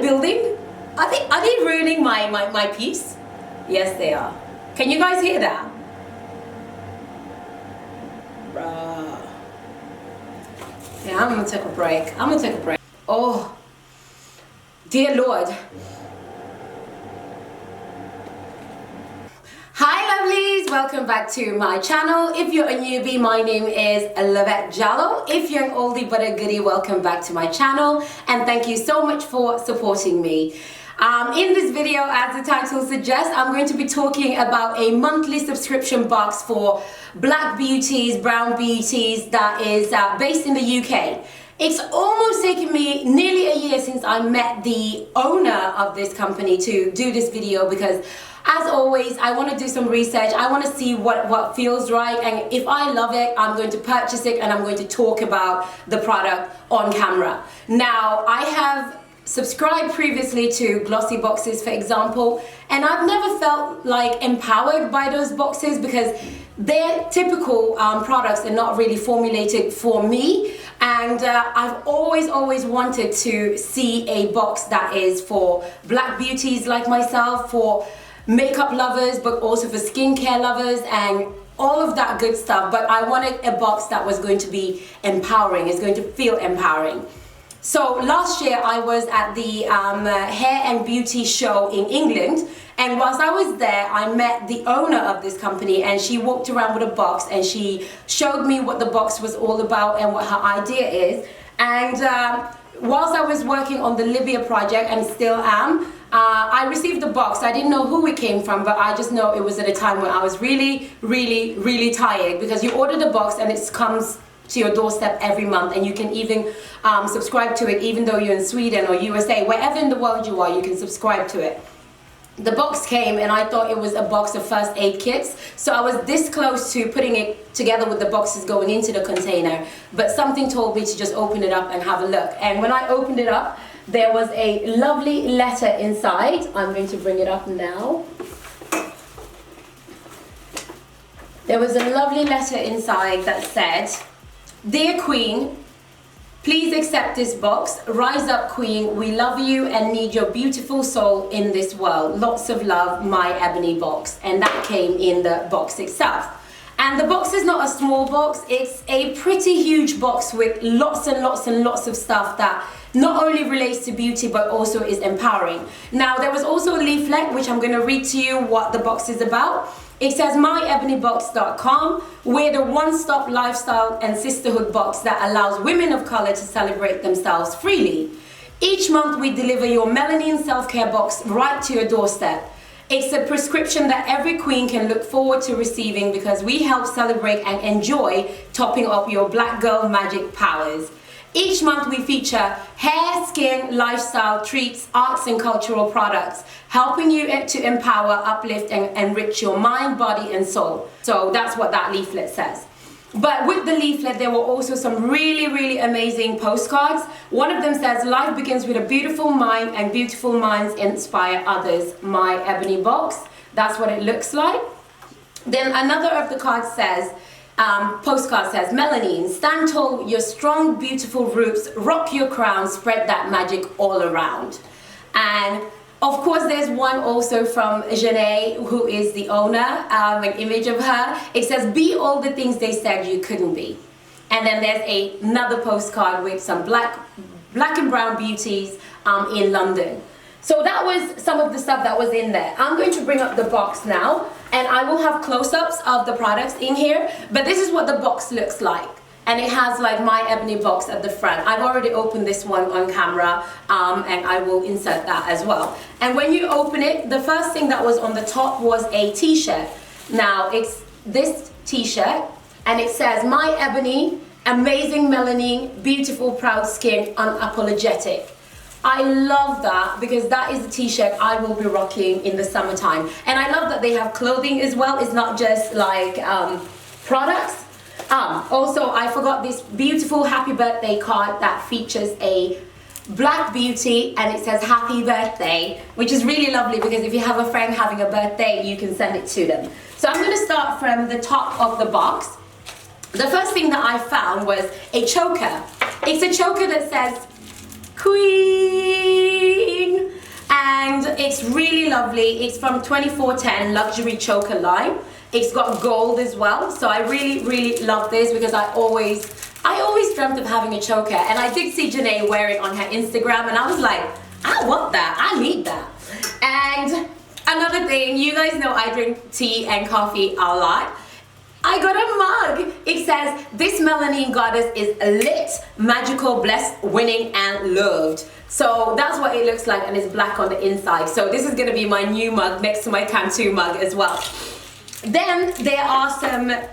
building? Are they ruining my piece? Yes, they are. Can you guys hear that? Bruh. Yeah, I'm gonna take a break. Oh, dear Lord. Hi lovelies, welcome back to my channel. If you're a newbie, my name is Lovelies. If you're an oldie but a goodie, welcome back to my channel and thank you so much for supporting me. In this video, as the title suggests, I'm going to be talking about a monthly subscription box for black beauties, brown beauties that is based in the UK. It's almost taken me nearly a year since I met the owner of this company to do this video because as always, I want to do some research. I want to see what feels right, and if I love it, I'm going to purchase it and I'm going to talk about the product on camera. Now, I have subscribed previously to glossy boxes, for example, and I've never felt like empowered by those boxes because their typical products are not really formulated for me, and I've always wanted to see a box that is for black beauties like myself, for makeup lovers, but also for skincare lovers and all of that good stuff. But I wanted a box that was going to be empowering, is going to feel empowering. So last year I was at the hair and beauty show in England, and whilst I was there I met the owner of this company, and she walked around with a box and she showed me what the box was all about and what her idea is. And whilst I was working on the Libya project, and still am, I received the box. I didn't know who it came from, but I just know it was at a time when I was really tired, because you order the box and it comes to your doorstep every month, and you can even subscribe to it even though you're in Sweden or USA, wherever in the world you are, you can subscribe to it. The box came and I thought it was a box of first aid kits, so I was this close to putting it together with the boxes going into the container, but something told me to just open it up and have a look. And when I opened it up, there was a lovely letter inside. I'm going to bring it up now. There was a lovely letter inside that said, "Dear Queen, please accept this box. Rise up, Queen. We love you and need your beautiful soul in this world. Lots of love, my ebony box." And that came in the box itself. And the box is not a small box. It's a pretty huge box with lots and lots of stuff that not only relates to beauty but also is empowering. Now, there was also a leaflet which I'm going to read to you what the box is about. It says, myebonybox.com. We're the one-stop lifestyle and sisterhood box that allows women of color to celebrate themselves freely. Each month we deliver your melanin self-care box right to your doorstep. It's a prescription that every queen can look forward to receiving, because we help celebrate and enjoy topping up your black girl magic powers. Each month we feature hair, skin, lifestyle, treats, arts and cultural products, helping you to empower, uplift and enrich your mind, body and soul. So that's what that leaflet says. But with the leaflet there were also some really amazing postcards. One of them says, "Life begins with a beautiful mind and beautiful minds inspire others. My ebony box." That's what it looks like. Then another of the cards says, postcard says, "Melanin, stand tall with your strong, beautiful roots, rock your crown, spread that magic all around." And of course, there's one also from Shea, who is the owner, an image of her. It says, "Be all the things they said you couldn't be." And then there's another postcard with some black and brown beauties in London. So that was some of the stuff that was in there. I'm going to bring up the box now, and I will have close-ups of the products in here, but this is what the box looks like. And it has like my ebony box at the front. I've already opened this one on camera, and I will insert that as well. And when you open it, the first thing that was on the top was a t-shirt. Now it's this t-shirt, and it says, "My ebony, amazing melanin, beautiful proud skin, unapologetic." I love that, because that is the t-shirt I will be rocking in the summertime. And I love that they have clothing as well. It's not just like products. Also, I forgot this beautiful happy birthday card that features a black beauty, and it says happy birthday, which is really lovely, because if you have a friend having a birthday, you can send it to them. So I'm going to start from the top of the box. The first thing that I found was a choker. It's a choker that says, "Queen." and it's really lovely. It's from 2410 Luxury Choker line. It's got gold as well, so I really love this because I always dreamt of having a choker, and I did see Janae wear it on her Instagram, and I was like, I want that, I need that. And another thing, you guys know I drink tea and coffee a lot. I got a mug. It says, this melanin goddess is lit, magical, blessed, winning, and loved. So that's what it looks like, and it's black on the inside. So this is gonna be my new mug next to my Cantu mug as well. Then there are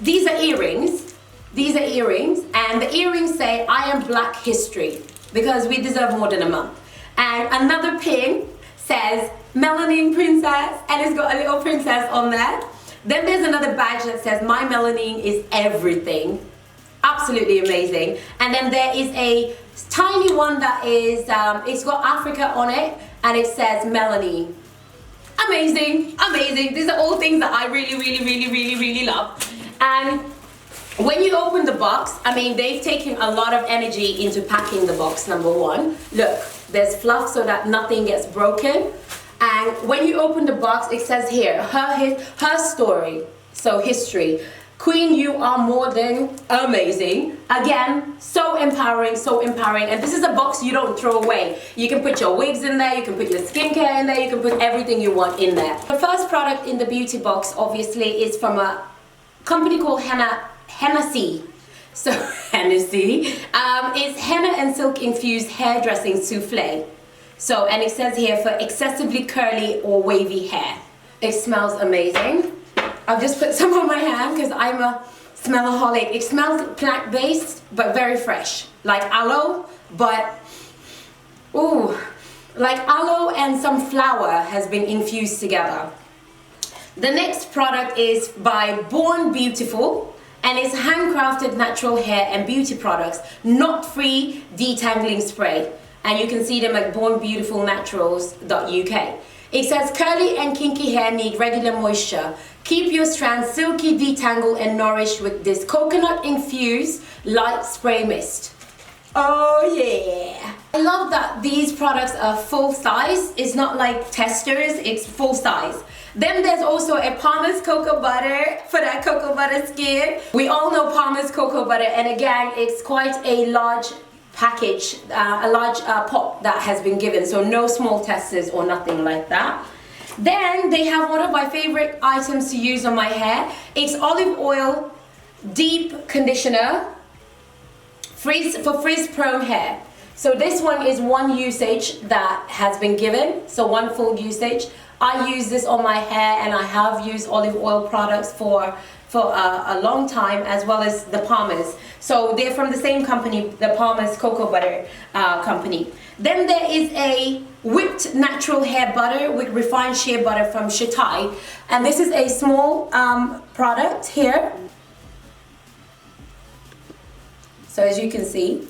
these are earrings. These are earrings, and the earrings say, I am Black history, because we deserve more than a month. And another pin says, Melanin Princess, and it's got a little princess on there. Then there's another badge that says, my melanin is everything. Absolutely amazing. And then there is a tiny one that is, it's got Africa on it, and it says melanin. Amazing, amazing. These are all things that I really love. And when you open the box, I mean, they've taken a lot of energy into packing the box, number one. Look, there's fluff so that nothing gets broken. And when you open the box, it says here, her story, so history. Queen, you are more than amazing. Again, so empowering, and this is a box you don't throw away. You can put your wigs in there, you can put your skincare in there, you can put everything you want in there. The first product in the beauty box, obviously, is from a company called Hennessy. So, Hennessy. It's henna and silk infused hairdressing souffle. So, and it says here for excessively curly or wavy hair. It smells amazing. I've just put some on my hand because I'm a smellaholic. It smells plant-based, but very fresh. Like aloe, but, ooh, like aloe and some flower has been infused together. The next product is by Born Beautiful, and it's handcrafted natural hair and beauty products, knot-free detangling spray. And you can see them at bornbeautifulnaturals.uk. It says, curly and kinky hair need regular moisture. Keep your strands silky, detangled, and nourished with this coconut-infused light spray mist. Oh yeah! I love that these products are full size. It's not like testers, it's full size. Then there's also a Palmer's cocoa butter for that cocoa butter skin. We all know Palmer's cocoa butter, and again, it's quite a large package, a large pot that has been given, so no small testers or nothing like that. Then they have one of my favorite items to use on my hair. It's olive oil deep conditioner for frizz prone hair. So this one is one usage that has been given, so one full usage. I use this on my hair, and I have used olive oil products for a long time, as well as the Palmer's. So they're from the same company, the Palmer's cocoa butter company. Then there is a whipped natural hair butter with refined shea butter from Shea, and this is a small product here. So as you can see,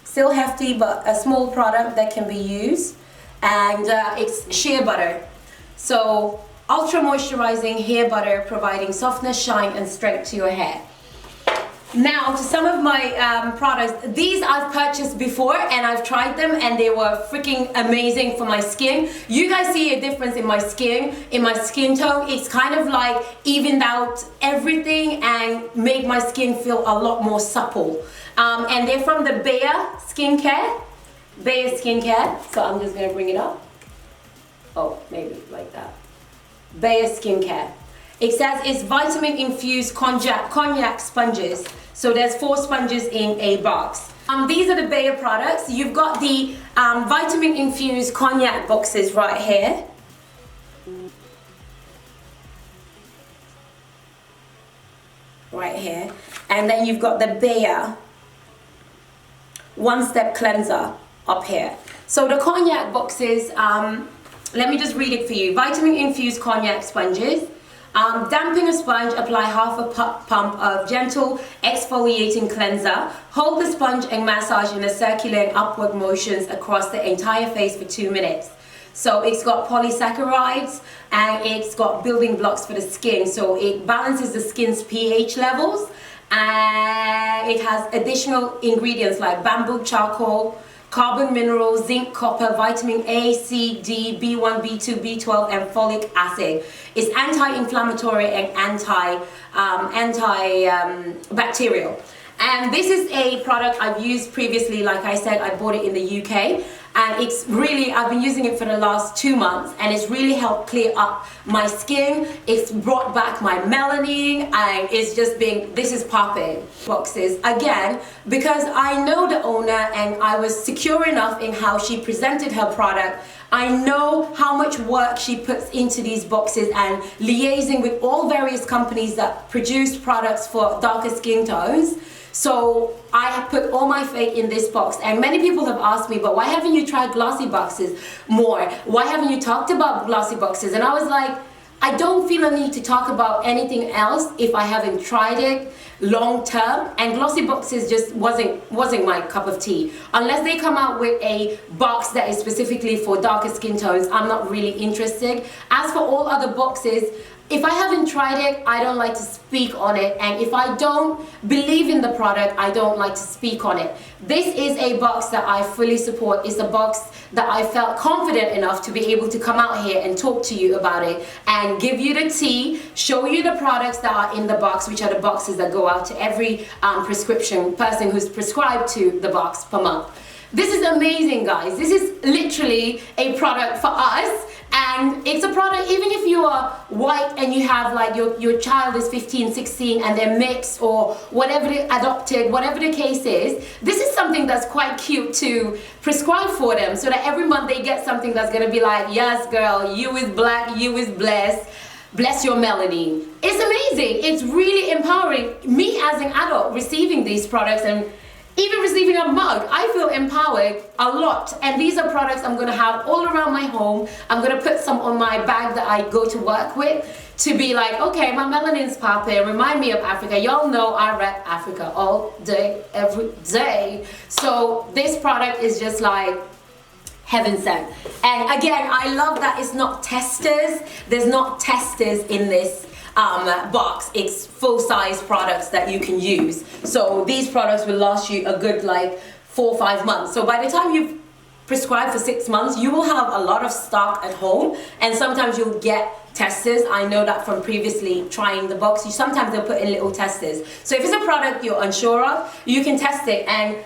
still hefty, but a small product that can be used, and it's shea butter. So ultra moisturizing hair butter, providing softness, shine, and strength to your hair. Now to some of my products. These I've purchased before and I've tried them, and they were freaking amazing for my skin. You guys see a difference in my skin tone. It's kind of like evened out everything and made my skin feel a lot more supple. And they're from the Bayer Skincare. So I'm just gonna bring it up. Oh, maybe like that. Bayer Skincare. It says it's vitamin infused cognac sponges. So there's 4 sponges in a box. These are the Bayer products. You've got the vitamin infused cognac boxes right here. Right here. And then you've got the Bayer one-step cleanser up here. So the cognac boxes, let me just read it for you. Vitamin infused cognac sponges. Dampen a sponge, apply half a pump of gentle exfoliating cleanser. Hold the sponge and massage in a circular and upward motions across the entire face for 2 minutes. So it's got polysaccharides and it's got building blocks for the skin. So it balances the skin's pH levels, and it has additional ingredients like bamboo charcoal, carbon minerals, zinc, copper, vitamin A, C, D, B1, B2, B12, and folic acid. It's anti-inflammatory and antibacterial. And this is a product I've used previously. Like I said, I bought it in the UK, and it's really, I've been using it for the last 2 months, and it's really helped clear up my skin. It's brought back my melanin, and it's just been, this is popping. Boxes again, because I know the owner and I was secure enough in how she presented her product. I know how much work she puts into these boxes and liaising with all various companies that produce products for darker skin tones. So I have put all my faith in this box, and many people have asked me, but why haven't you tried glossy boxes more? Why haven't you talked about glossy boxes? And I was like, I don't feel a need to talk about anything else if I haven't tried it long term, and glossy boxes just wasn't my cup of tea. Unless they come out with a box that is specifically for darker skin tones, I'm not really interested. As for all other boxes, if I haven't tried it, I don't like to speak on it, and if I don't believe in the product, I don't like to speak on it. This is a box that I fully support. It's a box that I felt confident enough to be able to come out here and talk to you about it and give you the tea, show you the products that are in the box, which are the boxes that go out to every prescription person who's prescribed to the box per month. This is amazing, guys. This is literally a product for us. And it's a product, even if you are white and you have like your child is 15, 16 and they're mixed or whatever, adopted, whatever the case is, this is something that's quite cute to prescribe for them, so that every month they get something that's going to be like, yes girl, you is black, you is blessed, bless your melanin. It's amazing. It's really empowering. Me as an adult receiving these products and even receiving a mug, I feel empowered a lot. And these are products I'm gonna have all around my home. I'm gonna put some on my bag that I go to work with to be like, okay, my melanin's popping, remind me of Africa. Y'all know I rep Africa all day, every day. So this product is just like heaven sent. And again, I love that it's not testers. There's not testers in this box. It's full-size products that you can use. So these products will last you a good like 4 or 5 months. So by the time you've prescribed for 6 months, you will have a lot of stock at home, and sometimes you'll get testers. I know that from previously trying the box. Sometimes they'll put in little testers. So if it's a product you're unsure of, you can test it. And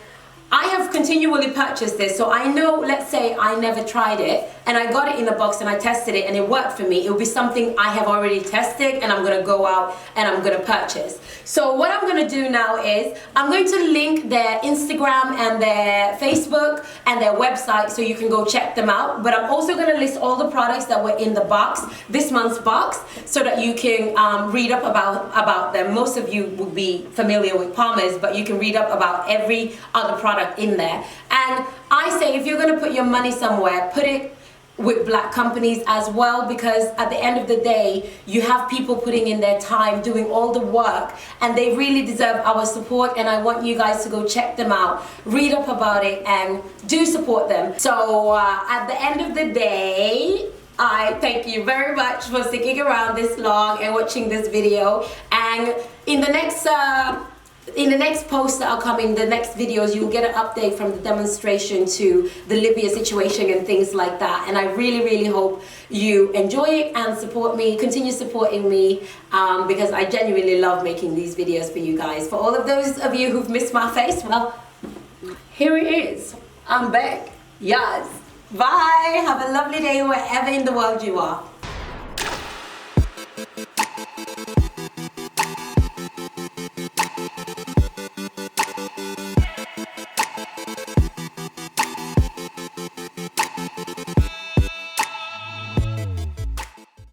I have continually purchased this, so I know, let's say I never tried it and I got it in the box and I tested it and it worked for me, it will be something I have already tested and I'm going to go out and I'm going to purchase. So what I'm going to do now is I'm going to link their Instagram and their Facebook and their website so you can go check them out. But I'm also going to list all the products that were in the box, this month's box, so that you can read up about them. Most of you would be familiar with Palmer's, but you can read up about every other product in there. And I say, if you're going to put your money somewhere, put it with black companies as well, because at the end of the day you have people putting in their time doing all the work, and they really deserve our support. And I want you guys to go check them out, read up about it, and do support them. So at the end of the day, I thank you very much for sticking around this long and watching this video. And in the next posts that are coming, the next videos, you will get an update from the demonstration to the Libya situation and things like that. And I really, really hope you enjoy it and support me, continue supporting me, because I genuinely love making these videos for you guys. For all of those of you who've missed my face, well, here it is. I'm back. Yes. Bye. Have a lovely day wherever in the world you are.